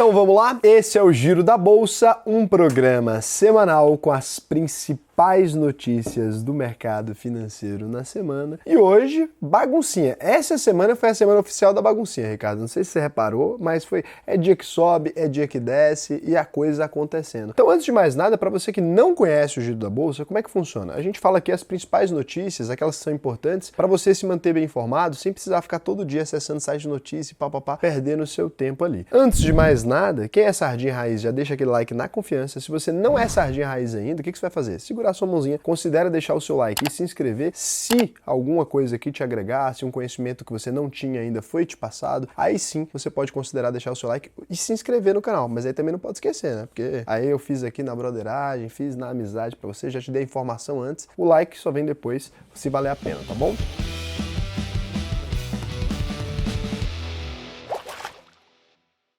Então vamos lá? Esse é o Giro da Bolsa, um programa semanal com as principais notícias do mercado financeiro na semana. E hoje, baguncinha. Essa semana foi a semana oficial da baguncinha, Ricardo. Não sei se você reparou, mas é dia que sobe, é dia que desce e a coisa acontecendo. Então, antes de mais nada, para você que não conhece o Giro da Bolsa, como é que funciona? A gente fala aqui as principais notícias, aquelas que são importantes, para você se manter bem informado, sem precisar ficar todo dia acessando site de notícia e perdendo o seu tempo ali. Antes de mais nada, quem é sardinha raiz já deixa aquele like na confiança. Se você não é sardinha raiz ainda, o que você vai fazer? Segurar sua mãozinha, considera deixar o seu like e se inscrever. Se alguma coisa aqui te agregar, se um conhecimento que você não tinha ainda foi te passado, aí sim você pode considerar deixar o seu like e se inscrever no canal. Mas aí também não pode esquecer, né? Porque aí eu fiz aqui na broderagem, fiz na amizade pra você, já te dei a informação antes. O like só vem depois, se valer a pena, tá bom?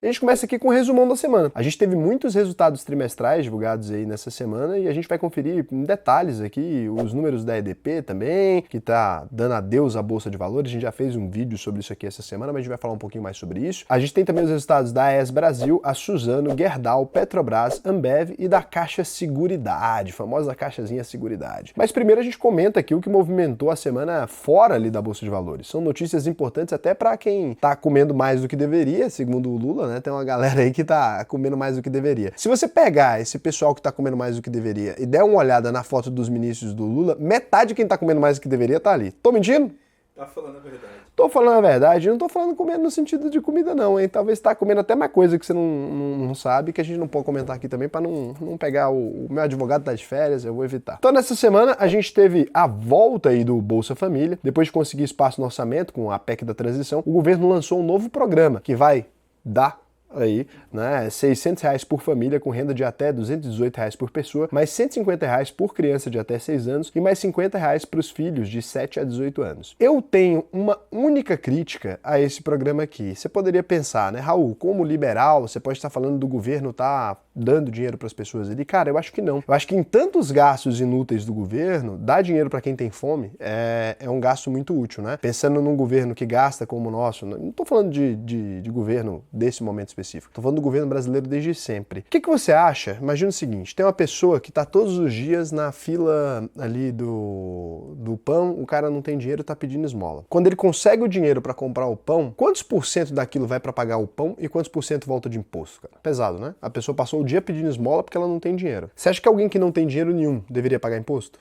A gente começa aqui com o resumão da semana. A gente teve muitos resultados trimestrais divulgados aí nessa semana e a gente vai conferir em detalhes aqui os números da EDP também, que tá dando adeus à Bolsa de Valores. A gente já fez um vídeo sobre isso aqui essa semana, mas a gente vai falar um pouquinho mais sobre isso. A gente tem também os resultados da AES Brasil, a Suzano, Gerdau, Petrobras, Ambev e da Caixa Seguridade, famosa Caixazinha Seguridade. Mas primeiro a gente comenta aqui o que movimentou a semana fora ali da Bolsa de Valores. São notícias importantes até para quem tá comendo mais do que deveria, segundo o Lula, né? Tem uma galera aí que tá comendo mais do que deveria. Se você pegar esse pessoal que tá comendo mais do que deveria e der uma olhada na foto dos ministros do Lula, metade de quem tá comendo mais do que deveria tá ali. Tô mentindo? Tá falando a verdade. Tô falando a verdade, não tô falando comendo no sentido de comida não, hein? Talvez tá comendo até mais coisa que você não sabe, que a gente não pode comentar aqui também pra não pegar o meu advogado tá de férias, eu vou evitar. Então nessa semana a gente teve a volta aí do Bolsa Família, depois de conseguir espaço no orçamento com a PEC da transição, o governo lançou um novo programa que vai dar aí, né, R$600 por família com renda de até R$218 por pessoa, mais R$150 por criança de até 6 anos e mais R$50 para os filhos de 7 a 18 anos. Eu tenho uma única crítica a esse programa aqui. Você poderia pensar, né, Raul, como liberal, você pode estar falando do governo tá dando dinheiro para as pessoas ali. Cara, eu acho que não. Eu acho que em tantos gastos inúteis do governo, dar dinheiro para quem tem fome é um gasto muito útil, né? Pensando num governo que gasta como o nosso, não estou falando de governo desse momento específico, estou falando do governo brasileiro desde sempre. O que você acha? Imagina o seguinte, tem uma pessoa que está todos os dias na fila ali do pão, o cara não tem dinheiro e está pedindo esmola. Quando ele consegue o dinheiro para comprar o pão, quantos por cento daquilo vai para pagar o pão e quantos por cento volta de imposto, cara? Pesado, né? A pessoa passou o dia pedindo esmola porque ela não tem dinheiro. Você acha que alguém que não tem dinheiro nenhum deveria pagar imposto?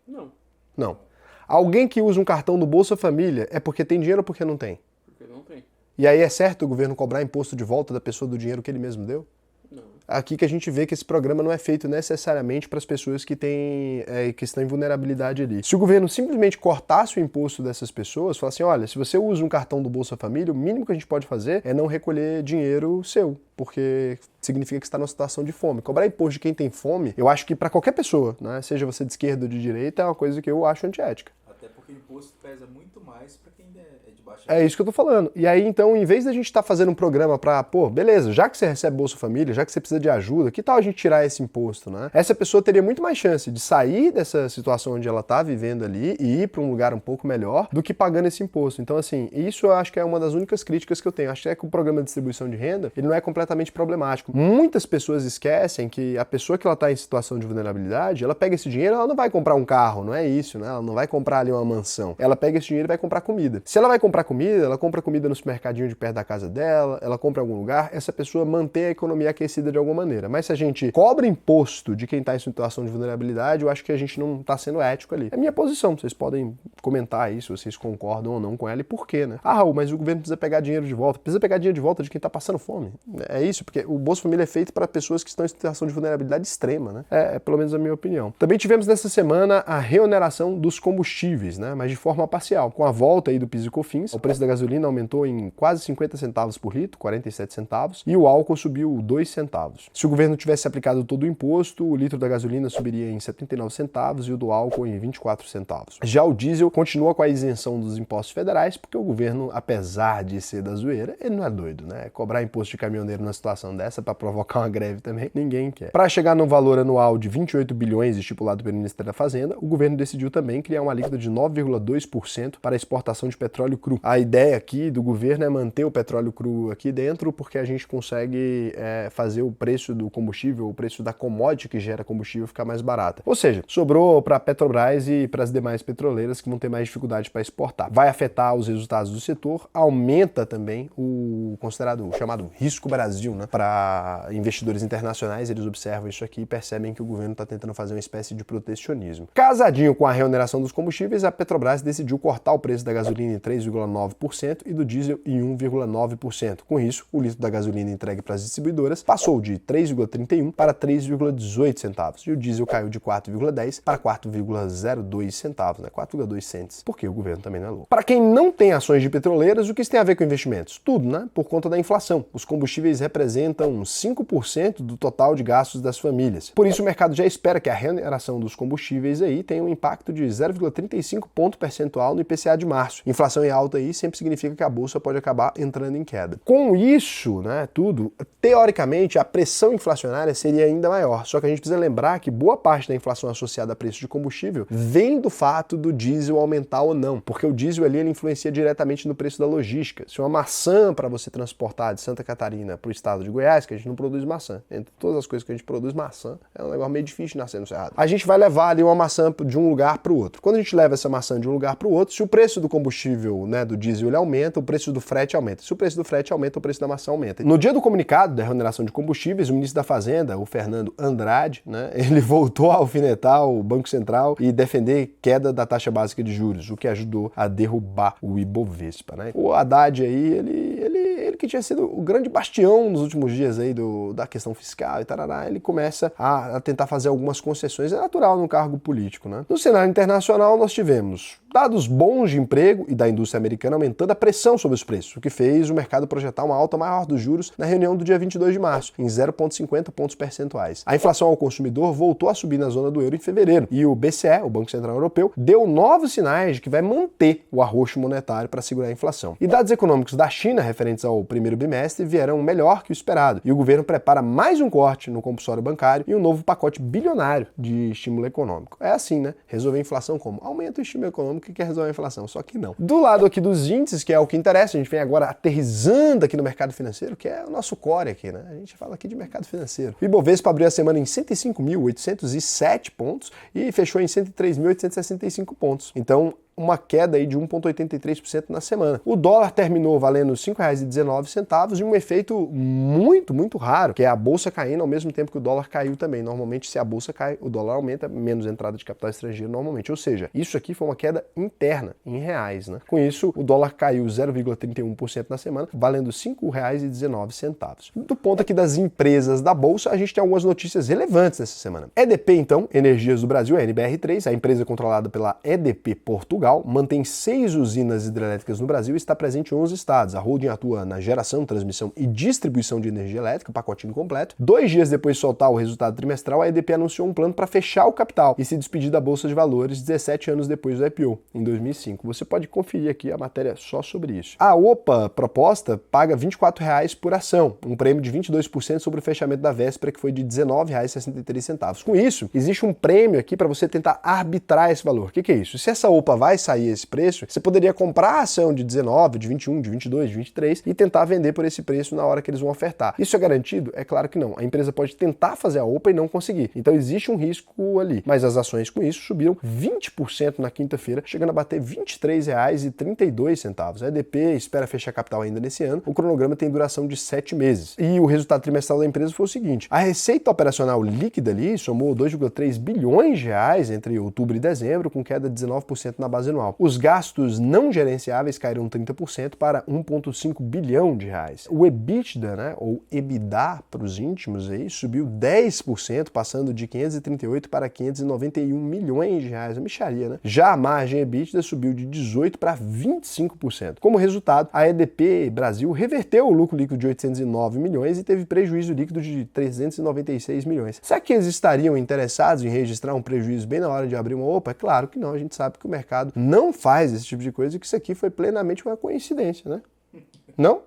Não. Não. Alguém que usa um cartão do Bolsa Família é porque tem dinheiro ou porque não tem? Porque não tem. E aí é certo o governo cobrar imposto de volta da pessoa do dinheiro que ele mesmo deu? Não. Aqui que a gente vê que esse programa não é feito necessariamente para as pessoas que estão em vulnerabilidade ali. Se o governo simplesmente cortasse o imposto dessas pessoas, falasse assim, olha, se você usa um cartão do Bolsa Família, o mínimo que a gente pode fazer é não recolher dinheiro seu, porque significa que você está numa situação de fome. Cobrar imposto de quem tem fome, eu acho que para qualquer pessoa, né, seja você de esquerda ou de direita, é uma coisa que eu acho antiética. Até porque o imposto pesa muito mais para quem é de baixa É isso que eu tô falando. E aí, então, em vez da gente estar fazendo um programa pra, beleza, já que você recebe Bolsa Família, já que você precisa de ajuda, que tal a gente tirar esse imposto, né? Essa pessoa teria muito mais chance de sair dessa situação onde ela tá vivendo ali e ir pra um lugar um pouco melhor do que pagando esse imposto. Então, assim, isso eu acho que é uma das únicas críticas que eu tenho. Acho que o programa de distribuição de renda, ele não é completamente problemático. Muitas pessoas esquecem que a pessoa que ela tá em situação de vulnerabilidade, ela pega esse dinheiro, ela não vai comprar um carro, não é isso, né? Ela não vai comprar ali uma mansão. Ela pega esse dinheiro e vai comprar comida. Se ela vai comprar comida, ela compra comida no supermercadinho de perto da casa dela, ela compra em algum lugar, essa pessoa mantém a economia aquecida de alguma maneira. Mas se a gente cobra imposto de quem está em situação de vulnerabilidade, eu acho que a gente não está sendo ético ali. É a minha posição, vocês podem comentar aí se vocês concordam ou não com ela e por quê, né? Ah, Raul, mas o governo precisa pegar dinheiro de volta. Precisa pegar dinheiro de volta de quem está passando fome. É isso, porque o Bolsa Família é feito para pessoas que estão em situação de vulnerabilidade extrema, né? É pelo menos a minha opinião. Também tivemos nessa semana a reoneração dos combustíveis, né? Mas de forma parcial. Com a volta aí do PIS e COFINS, o preço da gasolina aumentou em quase 50 centavos por litro, 47 centavos, e o álcool subiu 2 centavos. Se o governo tivesse aplicado todo o imposto, o litro da gasolina subiria em 79 centavos e o do álcool em 24 centavos. Já o diesel continua com a isenção dos impostos federais, porque o governo, apesar de ser da zoeira, ele não é doido, né? Cobrar imposto de caminhoneiro numa situação dessa para provocar uma greve também, ninguém quer. Para chegar no valor anual de 28 bilhões estipulado pelo Ministério da Fazenda, o governo decidiu também criar uma alíquota de 19,2% para a exportação de petróleo cru. A ideia aqui do governo é manter o petróleo cru aqui dentro porque a gente consegue fazer o preço do combustível, o preço da commodity que gera combustível ficar mais barata. Ou seja, sobrou para a Petrobras e para as demais petroleiras que vão ter mais dificuldade para exportar. Vai afetar os resultados do setor, aumenta também o chamado risco Brasil, né? Para investidores internacionais, eles observam isso aqui e percebem que o governo está tentando fazer uma espécie de protecionismo. Casadinho com a reoneração dos combustíveis, a Petrobras decidiu cortar o preço da gasolina em 3,9% e do diesel em 1,9%. Com isso, o litro da gasolina entregue para as distribuidoras passou de 3,31 para 3,18 centavos e o diesel caiu de 4,10 para 4,02 centavos, né? 4,2 cents, porque o governo também não é louco. Para quem não tem ações de petroleiras, o que isso tem a ver com investimentos? Tudo, né? Por conta da inflação. Os combustíveis representam 5% do total de gastos das famílias. Por isso, o mercado já espera que a reoneração dos combustíveis aí tenha um impacto de 0,35 ponto percentual no IPCA de março. Inflação em alta aí sempre significa que a bolsa pode acabar entrando em queda. Com isso, né, tudo, teoricamente, a pressão inflacionária seria ainda maior. Só que a gente precisa lembrar que boa parte da inflação associada a preço de combustível vem do fato do diesel aumentar ou não, porque o diesel ali ele influencia diretamente no preço da logística. Se uma maçã para você transportar de Santa Catarina para o estado de Goiás, que a gente não produz maçã, entre todas as coisas que a gente produz, maçã é um negócio meio difícil de nascer no Cerrado. A gente vai levar ali uma maçã de um lugar para o outro. Quando a gente leva essa maçã de um lugar para o outro, se o preço do combustível, né, do diesel ele aumenta, o preço do frete aumenta. Se o preço do frete aumenta, o preço da maçã aumenta. No dia do comunicado da reoneração de combustíveis, o ministro da Fazenda, o Fernando Andrade, né, ele voltou a alfinetar o Banco Central e defender queda da taxa básica de juros, o que ajudou a derrubar o Ibovespa, né? O Haddad aí, ele que tinha sido o grande bastião nos últimos dias aí da questão fiscal e tarará, ele começa a tentar fazer algumas concessões. É natural no cargo político, né? No cenário internacional, nós tivemos dados bons de emprego e da indústria americana aumentando a pressão sobre os preços, o que fez o mercado projetar uma alta maior dos juros na reunião do dia 22 de março, em 0,50 pontos percentuais. A inflação ao consumidor voltou a subir na zona do euro em fevereiro e o BCE, o Banco Central Europeu, deu novos sinais de que vai manter o arroxo monetário para segurar a inflação. E dados econômicos da China referentes ao primeiro bimestre vieram melhor que o esperado e o governo prepara mais um corte no compulsório bancário e um novo pacote bilionário de estímulo econômico. É assim, né? Resolver a inflação como? Aumenta o estímulo econômico que quer resolver a inflação, só que não. Do lado aqui dos índices, que é o que interessa, a gente vem agora aterrissando aqui no mercado financeiro, que é o nosso core aqui, né? A gente fala aqui de mercado financeiro. O Ibovespa abriu a semana em 105.807 pontos e fechou em 103.865 pontos. Então, uma queda aí de 1,83% na semana. O dólar terminou valendo R$ 5,19 e um efeito muito raro, que é a bolsa caindo ao mesmo tempo que o dólar caiu também. Normalmente, se a bolsa cai, o dólar aumenta, menos entrada de capital estrangeiro normalmente. Ou seja, isso aqui foi uma queda interna, em reais, né? Com isso, o dólar caiu 0,31% na semana, valendo R$ 5,19. Do ponto aqui das empresas da bolsa, a gente tem algumas notícias relevantes nessa semana. EDP, então, Energias do Brasil, a NBR3, a empresa controlada pela EDP Portugal, mantém 6 usinas hidrelétricas no Brasil e está presente em 11 estados. A holding atua na geração, transmissão e distribuição de energia elétrica, pacotinho completo. 2 dias depois de soltar o resultado trimestral, a EDP anunciou um plano para fechar o capital e se despedir da Bolsa de Valores 17 anos depois do IPO, em 2005. Você pode conferir aqui a matéria só sobre isso. A OPA proposta paga R$ 24,00 por ação, um prêmio de 22% sobre o fechamento da véspera, que foi de R$ 19,63. Com isso, existe um prêmio aqui para você tentar arbitrar esse valor. O que é isso? Se essa OPA vai sair esse preço, você poderia comprar a ação de 19, de 21, de 22, de 23 e tentar vender por esse preço na hora que eles vão ofertar. Isso é garantido? É claro que não. A empresa pode tentar fazer a OPA e não conseguir. Então existe um risco ali. Mas as ações com isso subiram 20% na quinta-feira, chegando a bater R$ 23,32. A EDP espera fechar capital ainda nesse ano. O cronograma tem duração de 7 meses. E o resultado trimestral da empresa foi o seguinte: a receita operacional líquida ali somou 2,3 bilhões de reais entre outubro e dezembro, com queda de 19% na base anual. Os gastos não gerenciáveis caíram 30% para 1,5 bilhão de reais. O EBITDA, né, ou EBITDA para os íntimos aí, subiu 10%, passando de 538 para 591 milhões de reais. Uma mixaria, né? Já a margem EBITDA subiu de 18% para 25%. Como resultado, a EDP Brasil reverteu o lucro líquido de 809 milhões e teve prejuízo líquido de 396 milhões. Será que eles estariam interessados em registrar um prejuízo bem na hora de abrir uma OPA? É claro que não, a gente sabe que o mercado não faz esse tipo de coisa e que isso aqui foi plenamente uma coincidência, né? Não?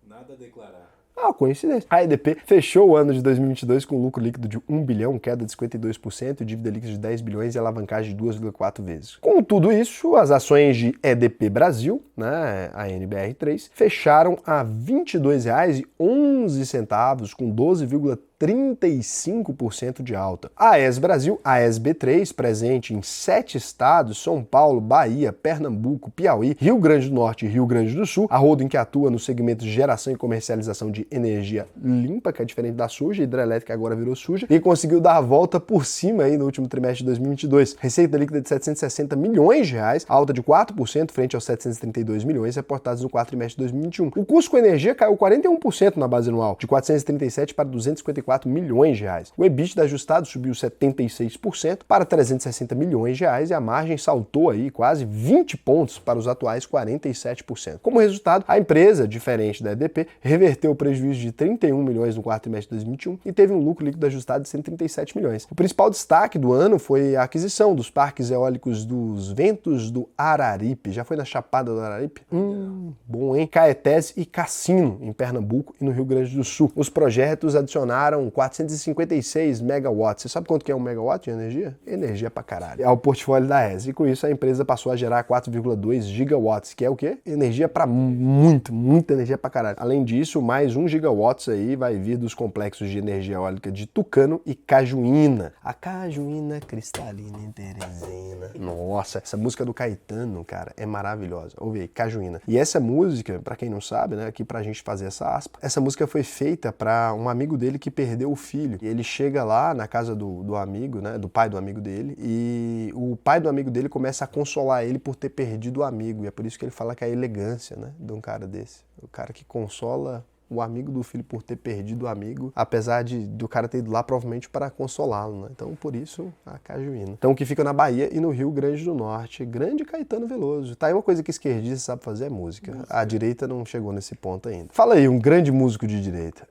Nada a declarar. Ah, coincidência. A EDP fechou o ano de 2022 com lucro líquido de 1 bilhão, queda de 52%, dívida líquida de 10 bilhões e alavancagem de 2,4 vezes. Com tudo isso, as ações de EDP Brasil, né, a NBR3, fecharam a R$ 22,11, com 12,35% de alta. A AES Brasil, a AES-B3, presente em 7 estados, São Paulo, Bahia, Pernambuco, Piauí, Rio Grande do Norte e Rio Grande do Sul, a holding que atua no segmento de geração e comercialização de energia limpa, que é diferente da suja, a hidrelétrica agora virou suja, e conseguiu dar a volta por cima aí no último trimestre de 2022. Receita líquida de 760 milhões de reais, alta de 4% frente aos 732 milhões reportados no quarto trimestre de 2021. O custo com energia caiu 41% na base anual, de 437 para 254 milhões de reais. O EBITDA ajustado subiu 76% para 360 milhões de reais e a margem saltou aí quase 20 pontos para os atuais 47%. Como resultado, a empresa, diferente da EDP, reverteu o prejuízo de 31 milhões no quarto trimestre de 2021 e teve um lucro líquido ajustado de 137 milhões. O principal destaque do ano foi a aquisição dos parques eólicos dos Ventos do Araripe. Já foi na Chapada do Araripe? Bom, hein? Caetés e Cassino, em Pernambuco e no Rio Grande do Sul. Os projetos adicionaram 456 megawatts. Você sabe quanto que é um megawatt de energia? Energia pra caralho. É o portfólio da AES. E com isso a empresa passou a gerar 4,2 gigawatts, que é o quê? Energia pra muita energia pra caralho. Além disso, mais 1 gigawatts aí vai vir dos complexos de energia eólica de Tucano e Cajuína. A Cajuína cristalina em Teresina. Nossa, essa música do Caetano, cara, é maravilhosa. Ouve aí, Cajuína. E essa música, pra quem não sabe, né, aqui pra gente fazer essa aspa, essa música foi feita pra um amigo dele que perdeu o filho. E ele chega lá na casa do amigo, né, do pai do amigo dele, e o pai do amigo dele começa a consolar ele por ter perdido o amigo. E é por isso que ele fala que é a elegância, né, de um cara desse. O cara que consola o amigo do filho por ter perdido o amigo, apesar do cara ter ido lá provavelmente para consolá-lo, né? Então, por isso, a Cajuína. Então, que fica na Bahia e no Rio Grande do Norte. Grande Caetano Veloso. Tá aí uma coisa que esquerdista sabe fazer é música. A direita não chegou nesse ponto ainda. Fala aí, um grande músico de direita.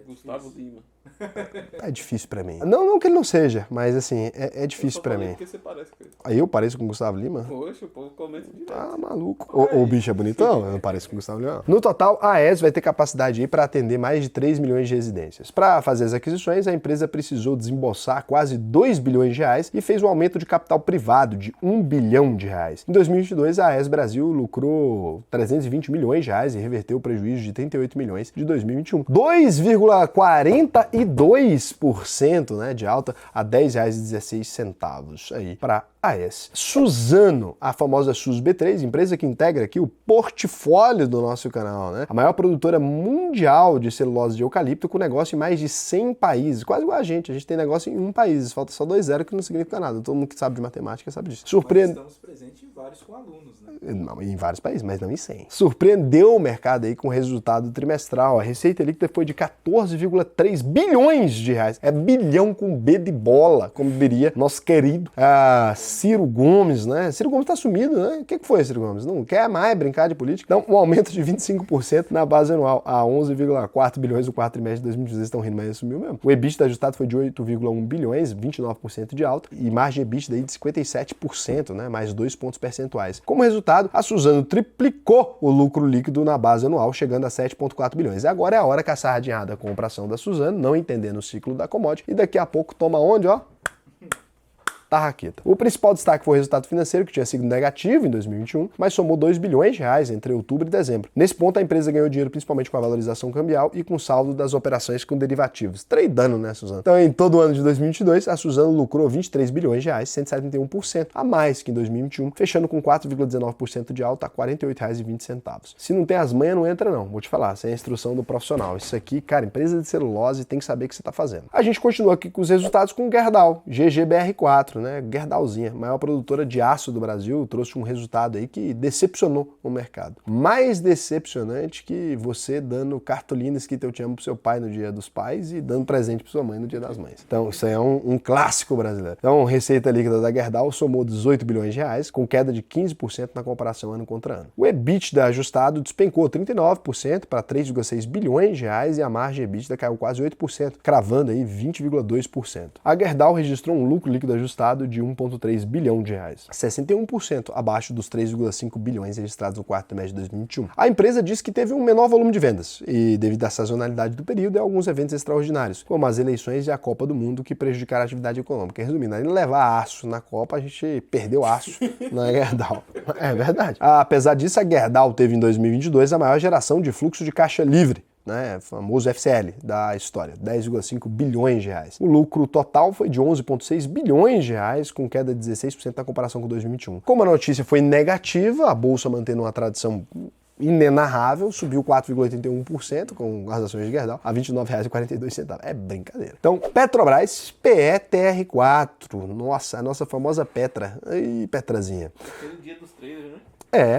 Gustavo Lima. É difícil pra mim. Não que ele não seja, mas assim, é difícil pra mim. Porque você parece com ele. Aí eu pareço com o Gustavo Lima? Poxa, o povo comenta direto. Tá maluco. O bicho é bonitão? Eu não pareço com o Gustavo Lima. No total, a AES vai ter capacidade aí para atender mais de 3 milhões de residências. Para fazer as aquisições, a empresa precisou desembolsar quase 2 bilhões de reais e fez um aumento de capital privado de 1 bilhão de reais. Em 2022, a AES Brasil lucrou 320 milhões de reais e reverteu o prejuízo de 38 milhões de 2021. 2,42%, né, de alta a R$ 10,16 aí para AES. Suzano, a famosa SUS-B3, empresa que integra aqui o portfólio do nosso canal, né? A maior produtora mundial de celulose de eucalipto, com negócio em mais de 100 países, quase igual a gente tem negócio em um país, falta só 2 zeros que não significa nada, todo mundo que sabe de matemática sabe disso. Nós estamos presentes em vários com alunos, né? Não, em vários países, mas não em 100. Surpreendeu o mercado aí com o resultado trimestral. A receita líquida foi de 14,3 bilhões de reais. É bilhão com B de bola, como diria nosso querido Ciro Gomes, né? Ciro Gomes tá sumido, né? O que foi, Ciro Gomes? Não quer mais brincar de política? Então, um aumento de 25% na base anual a 11,4 bilhões no quarto trimestre de 2022. Estão rindo, mas sumiu mesmo. O EBITDA ajustado foi de 8,1 bilhões, 29% de alta, e margem EBITDA aí de 57%, né? Mais 2 pontos percentuais. Como resultado, a Suzano triplicou o lucro líquido na base anual, chegando a 7,4 bilhões. E agora é a hora que a sardinhada compra a ação da Suzano, não entendendo o ciclo da commodity, e daqui a pouco toma onde, ó? Tarraqueta. O principal destaque foi o resultado financeiro, que tinha sido negativo em 2021, mas somou 2 bilhões de reais entre outubro e dezembro. Nesse ponto, a empresa ganhou dinheiro principalmente com a valorização cambial e com o saldo das operações com derivativos. Tradando, né, Suzano? Então, em todo o ano de 2022, a Suzano lucrou 23 bilhões de reais, 171% a mais que em 2021, fechando com 4,19% de alta a R$ 48,20. Se não tem as manhas, não entra não. Vou te falar, sem a instrução do profissional. Isso aqui, cara, empresa de celulose tem que saber o que você está fazendo. A gente continua aqui com os resultados com o Gerdau, GGBR4, né? Gerdauzinha, maior produtora de aço do Brasil, trouxe um resultado aí que decepcionou o mercado. Mais decepcionante que você dando cartolina escrita eu te amo pro seu pai no dia dos pais e dando presente pra sua mãe no dia das mães. Então, isso aí é um clássico brasileiro. Então, receita líquida da Gerdau somou 18 bilhões de reais, com queda de 15% na comparação ano contra ano. O EBITDA ajustado despencou 39% para 3,6 bilhões de reais e a margem EBITDA caiu quase 8%, cravando aí 20,2%. A Gerdau registrou um lucro líquido ajustado resultado de 1,3 bilhão de reais, 61% abaixo dos 3,5 bilhões registrados no quarto trimestre de 2021. A empresa diz que teve um menor volume de vendas, e devido à sazonalidade do período e a alguns eventos extraordinários, como as eleições e a Copa do Mundo, que prejudicaram a atividade econômica. Resumindo, além de levar aço na Copa, a gente perdeu aço na Gerdau. É verdade. Apesar disso, a Gerdau teve em 2022 a maior geração de fluxo de caixa livre, né, famoso FCL da história, 10,5 bilhões de reais. O lucro total foi de 11,6 bilhões de reais, com queda de 16% na comparação com 2021. Como a notícia foi negativa, a bolsa mantendo uma tradição inenarrável, subiu 4,81% com as ações de Gerdau a R$ 29,42. É brincadeira. Então, Petrobras, PETR4, nossa, a nossa famosa Petra. Ih, Petrazinha. Aquele dia dos traders, né?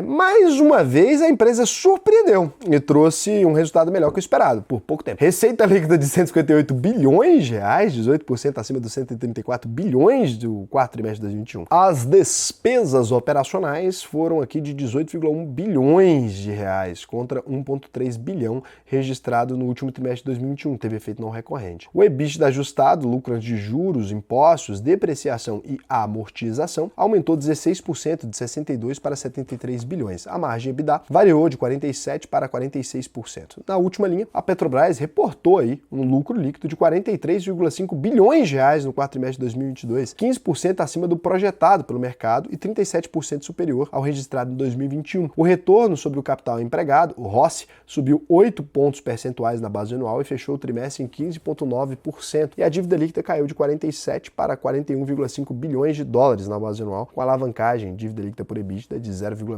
Mais uma vez a empresa surpreendeu e trouxe um resultado melhor que o esperado, por pouco tempo. Receita líquida de 158 bilhões de reais, 18% acima dos 134 bilhões do quarto trimestre de 2021. As despesas operacionais foram aqui de 18,1 bilhões de reais, contra 1,3 bilhão registrado no último trimestre de 2021, teve efeito não recorrente. O EBITDA ajustado, lucro de juros, impostos, depreciação e amortização, aumentou 16% de 62 para 73 bilhões. A margem EBITDA variou de 47% para 46%. Na última linha, a Petrobras reportou aí um lucro líquido de 43,5 bilhões de reais no quarto trimestre de 2022, 15% acima do projetado pelo mercado e 37% superior ao registrado em 2021. O retorno sobre o capital empregado, o ROCE, subiu 8 pontos percentuais na base anual e fechou o trimestre em 15,9%. E a dívida líquida caiu de 47 para 41,5 bilhões de dólares na base anual, com alavancagem dívida líquida por EBITDA de 0,63.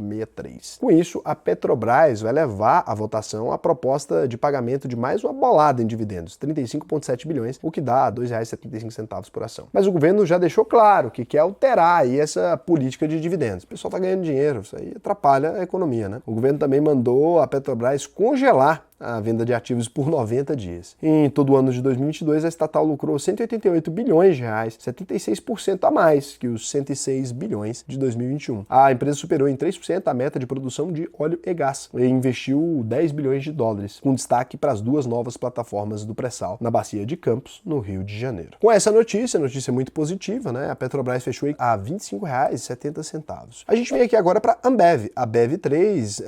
Com isso, a Petrobras vai levar à votação a proposta de pagamento de mais uma bolada em dividendos, 35,7 bilhões, o que dá R$ 2,75 por ação. Mas o governo já deixou claro que quer alterar aí essa política de dividendos. O pessoal está ganhando dinheiro, isso aí atrapalha a economia, né? O governo também mandou a Petrobras congelar a venda de ativos por 90 dias. Em todo o ano de 2022, a estatal lucrou 188 bilhões de reais, 76% a mais que os 106 bilhões de 2021. A empresa superou em 3% a meta de produção de óleo e gás e investiu 10 bilhões de dólares, com destaque para as duas novas plataformas do pré-sal na Bacia de Campos, no Rio de Janeiro. Com essa notícia muito positiva, né? A Petrobras fechou a R$ 25,70. A gente vem aqui agora para a Ambev. A BEV3,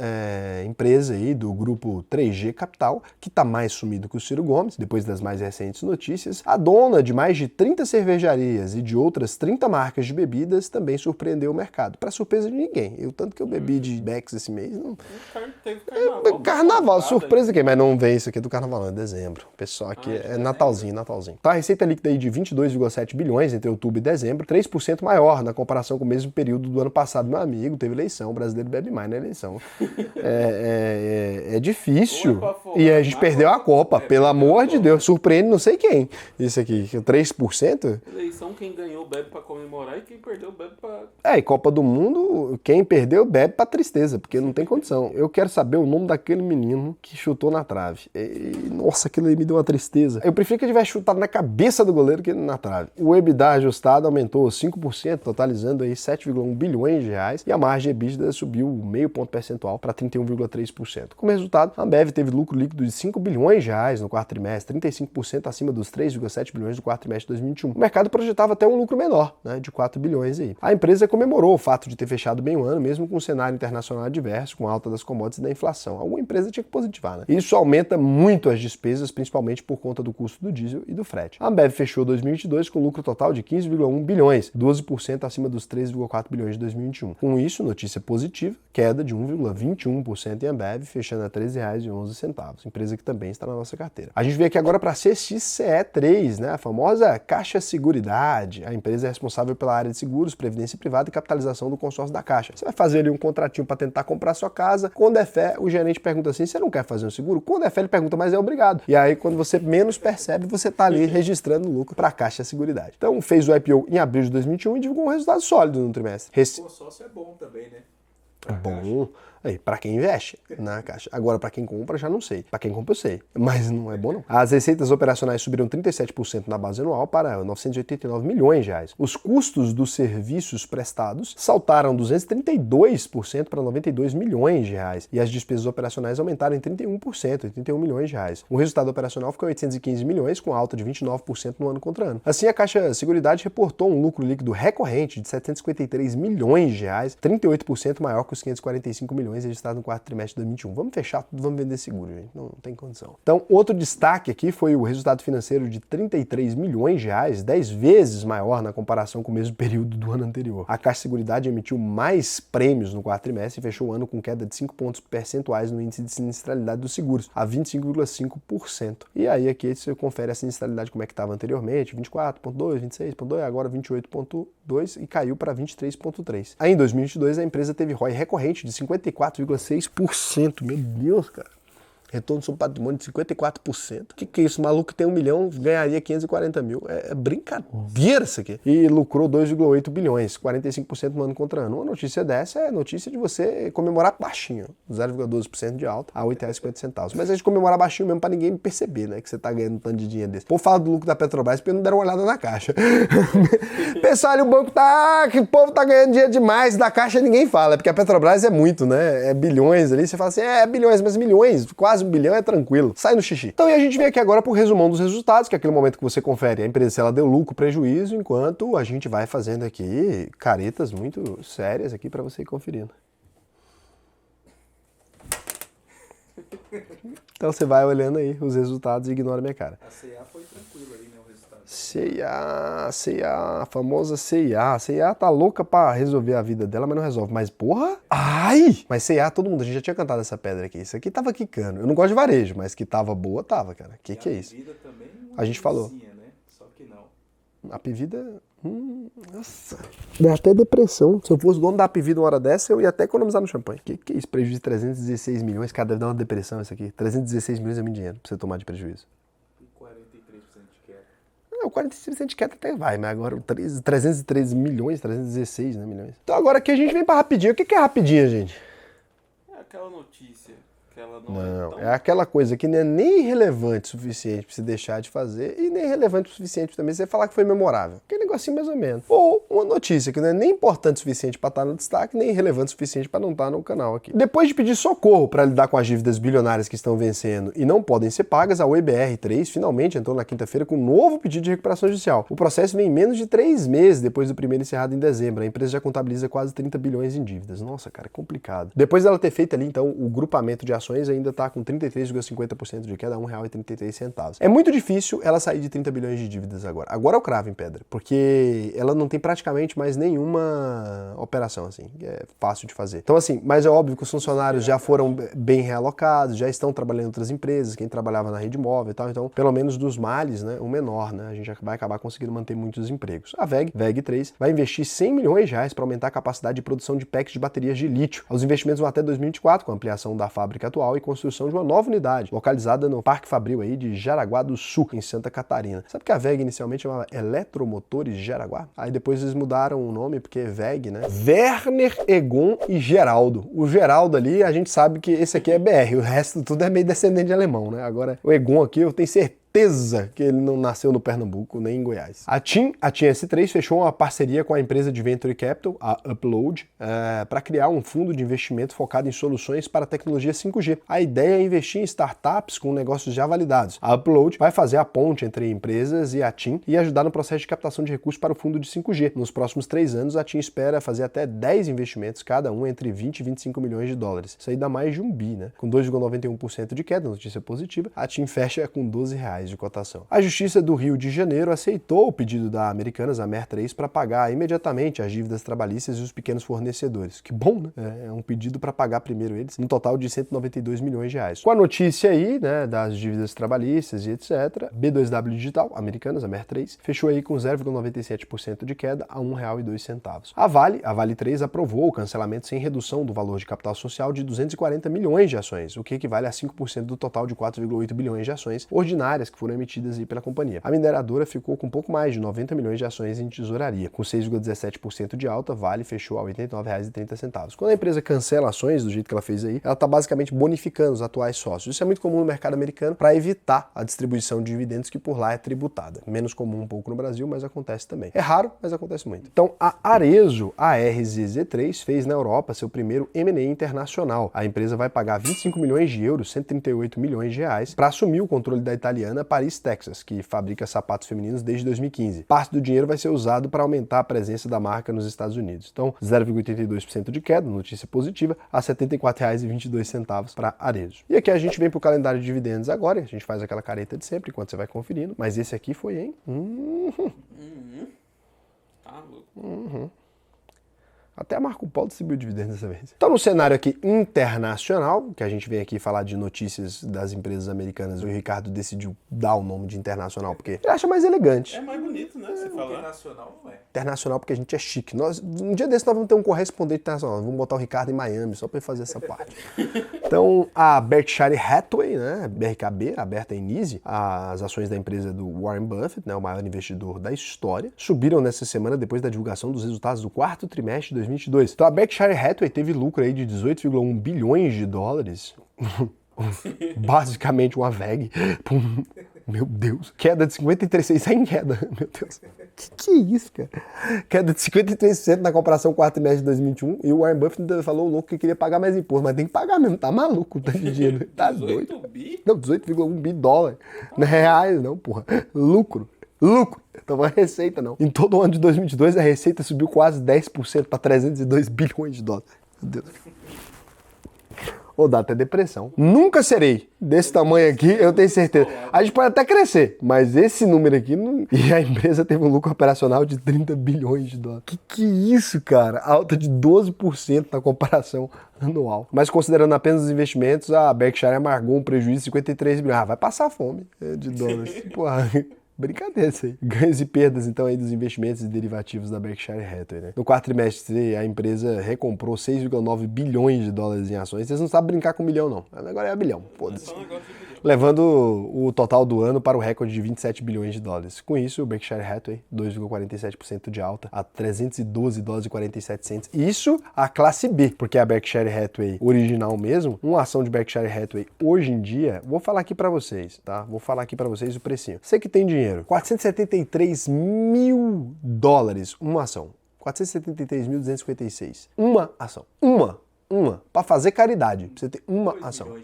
empresa aí do grupo 3G Capital, que está mais sumido que o Ciro Gomes, depois das mais recentes notícias. A dona de mais de 30 cervejarias e de outras 30 marcas de bebidas também surpreendeu o mercado. Para surpresa de ninguém. Tanto que eu bebi de Bex esse mês. Não... Teve carnaval. Carnaval, surpresa aqui, mas não vem isso aqui do carnaval, não, é dezembro. O pessoal aqui é Natalzinho. Então a receita líquida aí de 22,7 bilhões entre outubro e dezembro, 3% maior na comparação com o mesmo período do ano passado. Meu amigo, teve eleição, o brasileiro bebe mais na eleição. É difícil. E a gente perdeu a Copa, pelo amor de Deus. Surpreende não sei quem. Isso aqui, 3%? Eleição, quem ganhou bebe pra comemorar e quem perdeu bebe pra... E Copa do Mundo, quem perdeu bebe pra tristeza, porque não tem condição. Eu quero saber o nome daquele menino que chutou na trave. Nossa, aquilo aí me deu uma tristeza. Eu prefiro que ele tivesse chutado na cabeça do goleiro que na trave. O EBITDA ajustado aumentou 5%, totalizando aí 7,1 bilhões de reais, e a margem EBITDA subiu meio ponto percentual para 31,3%. Como resultado, a Ambev teve lucro líquido de 5 bilhões de reais no quarto trimestre, 35% acima dos 3,7 bilhões do quarto trimestre de 2021. O mercado projetava até um lucro menor, né, de 4 bilhões aí. A empresa comemorou o fato de ter fechado bem o ano, mesmo com um cenário internacional adverso, com alta das commodities e da inflação. Alguma empresa tinha que positivar, né? Isso aumenta muito as despesas, principalmente por conta do custo do diesel e do frete. A Ambev fechou 2022 com lucro total de 15,1 bilhões, 12% acima dos 3,4 bilhões de 2021. Com isso, notícia positiva, queda de 1,21% em Ambev, fechando a R$ 13,11. Empresa que também está na nossa carteira. A gente vem aqui agora para a CXCE3, né? A famosa Caixa Seguridade. A empresa é responsável pela área de seguros, previdência privada e capitalização do consórcio da Caixa. Você vai fazer ali um contratinho para tentar comprar sua casa. Quando é fé, o gerente pergunta assim: você não quer fazer um seguro? Quando é fé, ele pergunta, mas é obrigado. E aí, quando você menos percebe, você está ali registrando lucro para a Caixa Seguridade. Então, fez o IPO em abril de 2021 e divulgou um resultado sólido no trimestre. O consórcio é bom também, né? Bom. Aí, para quem investe na Caixa. Agora, para quem compra, já não sei. Para quem compra, eu sei. Mas não é bom, não. As receitas operacionais subiram 37% na base anual para 989 milhões de reais. Os custos dos serviços prestados saltaram 232% para 92 milhões de reais. E as despesas operacionais aumentaram em 31%, 81 milhões de reais. O resultado operacional ficou 815 milhões, com alta de 29% no ano contra ano. Assim, a Caixa Seguridade reportou um lucro líquido recorrente de 753 milhões de reais, 38% maior que os 545 milhões registrados no quarto trimestre de 2021. Vamos fechar tudo, vamos vender seguro, gente. Não tem condição. Então, outro destaque aqui foi o resultado financeiro de 33 milhões de reais, 10 vezes maior na comparação com o mesmo período do ano anterior. A Caixa Seguridade emitiu mais prêmios no quarto trimestre e fechou o ano com queda de 5 pontos percentuais no índice de sinistralidade dos seguros, a 25,5%. E aí aqui você confere a sinistralidade como é que estava anteriormente, 24,2, 26,2, agora 28,2 e caiu para 23,3. Aí em 2022 a empresa teve ROI recorrente de 54,6%. Meu Deus, cara. Retorno sobre patrimônio de 54%. O que é isso? O maluco que tem 1 milhão ganharia 540 mil. É brincadeira isso aqui. E lucrou 2,8 bilhões, 45% no ano contra ano. Uma notícia dessa é notícia de você comemorar baixinho, 0,12% de alta a R$ 8,50. Mas é de comemorar baixinho mesmo pra ninguém perceber, né? Que você tá ganhando um tanto de dinheiro desse. O povo fala do lucro da Petrobras porque não deram uma olhada na caixa. Pessoal, ali o banco tá... que o povo tá ganhando dinheiro demais. Da caixa ninguém fala, porque a Petrobras é muito, né? É bilhões ali. Você fala assim, bilhões, mas milhões, quase 1 bilhão é tranquilo. Sai no xixi. Então, e a gente vem aqui agora pro resumão dos resultados, que é aquele momento que você confere a empresa se ela deu lucro, prejuízo, enquanto a gente vai fazendo aqui caretas muito sérias aqui para você ir conferindo. Então você vai olhando aí os resultados e ignora a minha cara. A C&A foi tranquilo aí, né, o resultado. C&A, a famosa C&A. A C&A tá louca pra resolver a vida dela, mas não resolve. Mas porra, ai! Mas C&A, todo mundo, a gente já tinha cantado essa pedra aqui. Isso aqui tava quicando. Eu não gosto de varejo, mas que tava boa, tava, cara. Que é isso? A Pivida também A gente falou. né? Só que não. A Pivida... nossa, dá até depressão. Se eu fosse dono da Pivida uma hora dessa, eu ia até economizar no champanhe. Que é isso? Prejuízo de 316 milhões, cara, deve dar uma depressão isso aqui. 316 milhões é muito dinheiro pra você tomar de prejuízo. E 43% de queda. O 43% de queda até vai, mas agora o 313 milhões, 316, né, milhões. Então agora aqui a gente vem pra rapidinho. O que é rapidinho, gente? É aquela notícia que ela não, Não, tão... é aquela coisa que não é nem relevante o suficiente pra você deixar de fazer e nem relevante o suficiente também você falar que foi memorável. Aquele negocinho mais ou menos. Ou uma notícia que não é nem importante o suficiente pra estar no destaque, nem relevante o suficiente pra não estar no canal aqui. Depois de pedir socorro pra lidar com as dívidas bilionárias que estão vencendo e não podem ser pagas, a OEBR3 finalmente entrou na quinta-feira com um novo pedido de recuperação judicial. O processo vem em menos de 3 meses depois do primeiro encerrado em dezembro. A empresa já contabiliza quase 30 bilhões em dívidas. Nossa, cara, é complicado. Depois dela ter feito ali, então, o grupamento de ações ainda tá com 33,50% de queda a R$ 1,33. É muito difícil ela sair de 30 bilhões de dívidas agora. Agora eu cravo em pedra, porque ela não tem praticamente mais nenhuma operação, assim, que é fácil de fazer. Então, assim, mas é óbvio que os funcionários já foram bem realocados, já estão trabalhando em outras empresas, quem trabalhava na rede móvel e tal, então, pelo menos dos males, né, o menor, né, a gente vai acabar conseguindo manter muitos empregos. A VEG3, vai investir 100 milhões de reais para aumentar a capacidade de produção de packs de baterias de lítio. Os investimentos vão até 2024, com a ampliação da fábrica atual e construção de uma nova unidade, localizada no Parque Fabril aí de Jaraguá do Sul, em Santa Catarina. Sabe que a VEG inicialmente chamava Eletromotores Jaraguá? Aí depois eles mudaram o nome, porque VEG, né? Werner, Egon e Geraldo. O Geraldo ali, a gente sabe que esse aqui é BR, o resto tudo é meio descendente de alemão, né? Agora, o Egon aqui, eu tenho certeza que ele não nasceu no Pernambuco nem em Goiás. A TIM S3 fechou uma parceria com a empresa de Venture Capital, a Upload, para criar um fundo de investimento focado em soluções para a tecnologia 5G. A ideia é investir em startups com negócios já validados. A Upload vai fazer a ponte entre empresas e a TIM e ajudar no processo de captação de recursos para o fundo de 5G. Nos próximos 3 anos, a TIM espera fazer até 10 investimentos, cada um entre 20 e 25 milhões de dólares. Isso aí dá mais de 1 bi, né? Com 2,91% de queda, notícia positiva, a TIM fecha com R$ 12 de cotação. A Justiça do Rio de Janeiro aceitou o pedido da Americanas, a MER3, para pagar imediatamente as dívidas trabalhistas e os pequenos fornecedores. Que bom, né? É um pedido para pagar primeiro eles, no total de 192 milhões de reais. Com a notícia aí, né, das dívidas trabalhistas e etc., B2W Digital, Americanas, a MER3, fechou aí com 0,97% de queda a R$ 1,02. A Vale 3 aprovou o cancelamento sem redução do valor de capital social de 240 milhões de ações, o que equivale a 5% do total de 4,8 bilhões de ações ordinárias que que foram emitidas aí pela companhia. A mineradora ficou com um pouco mais de 90 milhões de ações em tesouraria, com 6,17% de alta, Vale fechou a R$ 89,30. Quando a empresa cancela ações do jeito que ela fez aí, ela está basicamente bonificando os atuais sócios. Isso é muito comum no mercado americano para evitar a distribuição de dividendos que por lá é tributada. Menos comum um pouco no Brasil, mas acontece também. É raro, mas acontece muito. Então, a Arezzo, a RZZ3, fez na Europa seu primeiro M&A internacional. A empresa vai pagar 25 milhões de euros, 138 milhões de reais, para assumir o controle da italiana Paris Texas, que fabrica sapatos femininos desde 2015. Parte do dinheiro vai ser usado para aumentar a presença da marca nos Estados Unidos. Então, 0,82% de queda, notícia positiva, a R$ 74,22 para Arezzo. E aqui a gente vem para o calendário de dividendos agora, a gente faz aquela careta de sempre, enquanto você vai conferindo, mas esse aqui foi, hein? Tá louco. Até a Marco Polo distribuiu dividendos dessa vez. Então, no cenário aqui internacional, que a gente vem aqui falar de notícias das empresas americanas, o Ricardo decidiu dar o nome de internacional porque ele acha mais elegante. É mais bonito, né? Você falar. Internacional não é. Internacional porque a gente é chique. Um dia desse nós vamos ter um correspondente internacional. Vamos botar o Ricardo em Miami só para ele fazer essa parte. Então, a Berkshire Hathaway, né, BRKB, aberta em NYSE, as ações da empresa do Warren Buffett, né, o maior investidor da história, subiram nessa semana depois da divulgação dos resultados do quarto trimestre de 2022. Então, a Berkshire Hathaway teve lucro aí de 18,1 bilhões de dólares. Basicamente uma VEG. Meu Deus. Queda de 53%. Sai em queda. Meu Deus. Que é isso, cara? Queda de 53% na comparação com o quarto trimestre de 2021. E o Warren Buffett falou louco que queria pagar mais imposto. Mas tem que pagar mesmo. Tá maluco. Tá de dinheiro. Tá 18 doido. bi? Não, 18,1 bi dólar. Não é reais, não, porra. Lucro. Então não é receita, não. Em todo o ano de 2022, a receita subiu quase 10% para 302 bilhões de dólares. Meu Deus. Ou dá até depressão. Nunca serei desse tamanho aqui, eu tenho certeza. A gente pode até crescer, mas esse número aqui não... E a empresa teve um lucro operacional de 30 bilhões de dólares. Que isso, cara? Alta de 12% na comparação anual. Mas considerando apenas os investimentos, a Berkshire amargou um prejuízo de 53 bilhões. Ah, vai passar fome de dólares. Porra... Brincadeira isso aí. Ganhos e perdas, então, aí dos investimentos e derivativos da Berkshire Hathaway, né? No quarto trimestre, a empresa recomprou 6,9 bilhões de dólares em ações. Vocês não sabem brincar com milhão, não. Agora é bilhão. Foda-se. Levando o total do ano para o recorde de 27 bilhões de dólares. Com isso, o Berkshire Hathaway, 2,47% de alta, a 312 dólares e 47 cents. Isso a classe B, porque a Berkshire Hathaway original mesmo, uma ação de Berkshire Hathaway hoje em dia, vou falar aqui para vocês, tá? Vou falar aqui para vocês o precinho. Você que tem dinheiro, 473 mil dólares, uma ação. 473.256. Uma ação. Uma. Para fazer caridade. Pra você ter uma ação.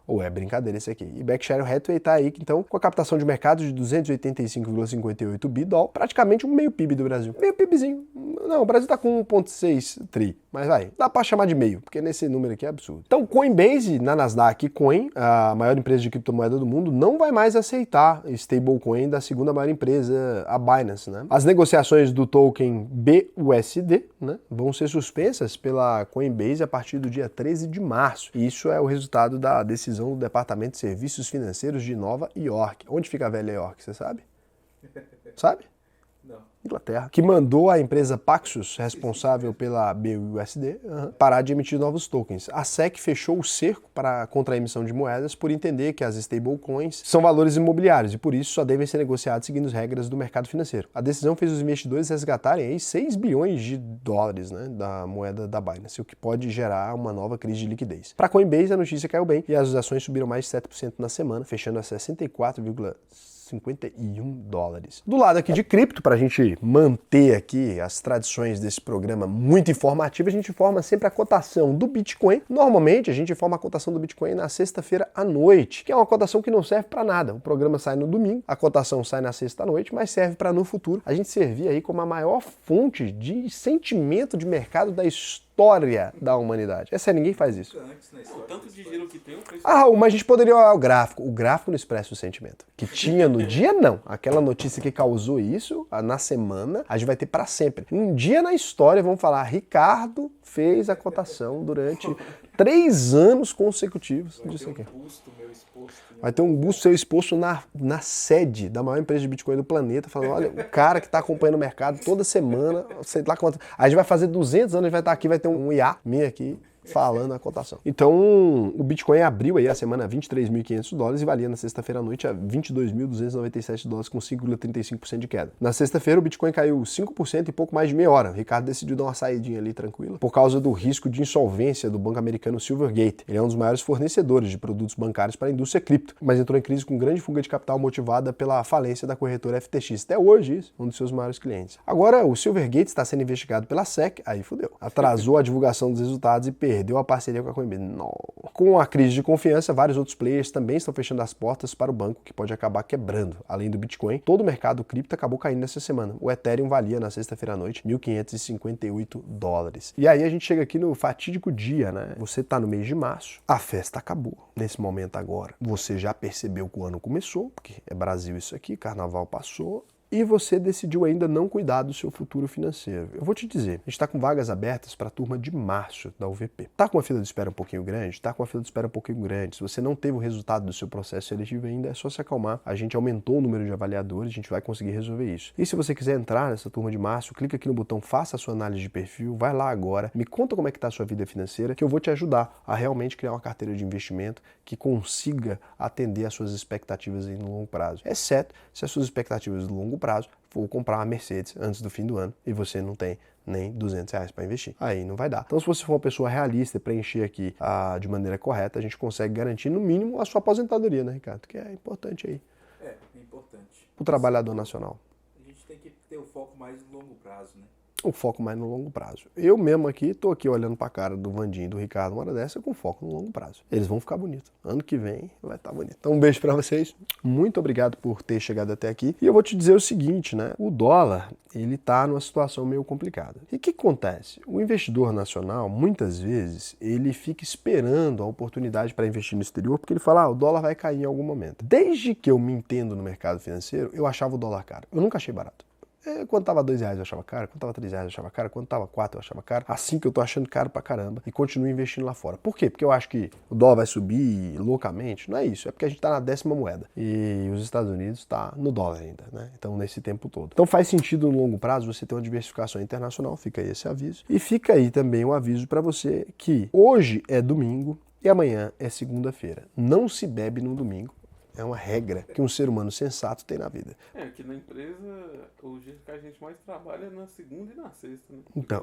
Ou é brincadeira esse aqui. E Berkshire Hathaway tá aí, então, com a captação de mercado de 285,58 bi dólar, praticamente um meio PIB do Brasil. Meio PIBzinho. Não, o Brasil tá com 1,6 tri. Mas vai, dá pra chamar de meio, porque nesse número aqui é absurdo. Então, Coinbase, na Nasdaq Coin, a maior empresa de criptomoeda do mundo, não vai mais aceitar stablecoin da segunda maior empresa, a Binance, né? As negociações do token BUSD, né, vão ser suspensas pela Coinbase a partir do dia 13 de março. E isso é o resultado da decisão do Departamento de Serviços Financeiros de Nova York. Onde fica a velha York, você sabe? Sabe? Não. Inglaterra, que mandou a empresa Paxos, responsável pela BUSD, parar de emitir novos tokens. A SEC fechou o cerco contra a emissão de moedas por entender que as stablecoins são valores imobiliários e por isso só devem ser negociados seguindo as regras do mercado financeiro. A decisão fez os investidores resgatarem aí 6 bilhões de dólares, né, da moeda da Binance, o que pode gerar uma nova crise de liquidez. Para a Coinbase, a notícia caiu bem e as ações subiram mais de 7% na semana, fechando a 64,51 dólares. Do lado aqui de cripto, para a gente manter aqui as tradições desse programa muito informativo, a gente informa sempre a cotação do Bitcoin. Normalmente a gente informa a cotação do Bitcoin na sexta-feira à noite, que é uma cotação que não serve para nada. O programa sai no domingo, a cotação sai na sexta à noite, mas serve para no futuro a gente servir aí como a maior fonte de sentimento de mercado da história da humanidade. Essa ninguém faz isso. O tanto de giro que tem, o preço... Raul, mas a gente poderia olhar o gráfico. O gráfico não expressa o sentimento. Que tinha no dia, não. Aquela notícia que causou isso, na semana, a gente vai ter para sempre. Um dia na história, vamos falar, Ricardo fez a cotação durante 3 anos consecutivos. Vai ter um busto seu exposto na sede da maior empresa de Bitcoin do planeta, falando, olha, o cara que está acompanhando o mercado toda semana, sei lá quanto. Aí a gente vai fazer 200 anos, a gente vai estar aqui, vai ter um IA minha aqui, falando a cotação. Então, o Bitcoin abriu aí a semana a $23.500 e valia na sexta-feira à noite a $22.297 com 5,35% de queda. Na sexta-feira, o Bitcoin caiu 5% em pouco mais de meia hora. O Ricardo decidiu dar uma saidinha ali tranquila por causa do risco de insolvência do banco americano Silvergate. Ele é um dos maiores fornecedores de produtos bancários para a indústria cripto, mas entrou em crise com grande fuga de capital motivada pela falência da corretora FTX. Até hoje, isso, um dos seus maiores clientes. Agora, o Silvergate está sendo investigado pela SEC, aí fudeu. Atrasou a divulgação dos resultados e perdeu a parceria com a Coinbase. Não. Com a crise de confiança, vários outros players também estão fechando as portas para o banco, que pode acabar quebrando. Além do Bitcoin, todo o mercado cripto acabou caindo nessa semana. O Ethereum valia na sexta-feira à noite $1.558. E aí a gente chega aqui no fatídico dia, né? Você tá no mês de março, a festa acabou. Nesse momento agora, você já percebeu que o ano começou, porque é Brasil isso aqui, carnaval passou, e você decidiu ainda não cuidar do seu futuro financeiro. Eu vou te dizer, a gente está com vagas abertas para a turma de março da UVP. Tá com uma fila de espera um pouquinho grande? Tá com uma fila de espera um pouquinho grande. Se você não teve o resultado do seu processo seletivo ainda, é só se acalmar. A gente aumentou o número de avaliadores, a gente vai conseguir resolver isso. E se você quiser entrar nessa turma de março, clica aqui no botão Faça a sua análise de perfil, vai lá agora, me conta como é que está a sua vida financeira, que eu vou te ajudar a realmente criar uma carteira de investimento que consiga atender às suas expectativas aí no longo prazo. Exceto se as suas expectativas no longo prazo for comprar uma Mercedes antes do fim do ano e você não tem nem R$200 para investir. Aí não vai dar. Então, se você for uma pessoa realista e preencher aqui de maneira correta, a gente consegue garantir, no mínimo, a sua aposentadoria, né, Ricardo? Que é importante aí. É importante. O trabalhador nacional. A gente tem que ter o foco mais no longo prazo, né? O foco mais no longo prazo. Eu mesmo aqui, tô aqui olhando pra cara do Vandinho e do Ricardo, uma hora dessa, com foco no longo prazo. Eles vão ficar bonitos. Ano que vem vai estar bonito. Então, um beijo pra vocês. Muito obrigado por ter chegado até aqui. E eu vou te dizer o seguinte, né? O dólar, ele tá numa situação meio complicada. E o que acontece? O investidor nacional, muitas vezes, ele fica esperando a oportunidade para investir no exterior, porque ele fala, o dólar vai cair em algum momento. Desde que eu me entendo no mercado financeiro, eu achava o dólar caro. Eu nunca achei barato. Quando tava R$2 eu achava caro, quando tava R$3 eu achava caro, quando tava 4 eu achava caro. Assim que eu tô achando caro pra caramba e continuo investindo lá fora. Por quê? Porque eu acho que o dólar vai subir loucamente. Não é isso, é porque a gente tá na 10ª moeda. E os Estados Unidos tá no dólar ainda, né? Então, nesse tempo todo. Então, faz sentido no longo prazo você ter uma diversificação internacional, fica aí esse aviso. E fica aí também um aviso pra você que hoje é domingo e amanhã é segunda-feira. Não se bebe no domingo. É uma regra que um ser humano sensato tem na vida. Aqui na empresa, os dias que a gente mais trabalha é na segunda e na sexta, né? Então,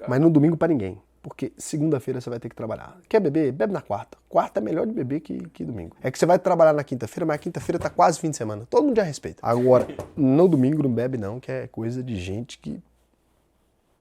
mas no domingo para ninguém. Porque segunda-feira você vai ter que trabalhar. Quer beber? Bebe na quarta. Quarta é melhor de beber que domingo. É que você vai trabalhar na quinta-feira, mas a quinta-feira tá quase fim de semana. Todo mundo já respeita. Agora, no domingo não bebe não, que é coisa de gente que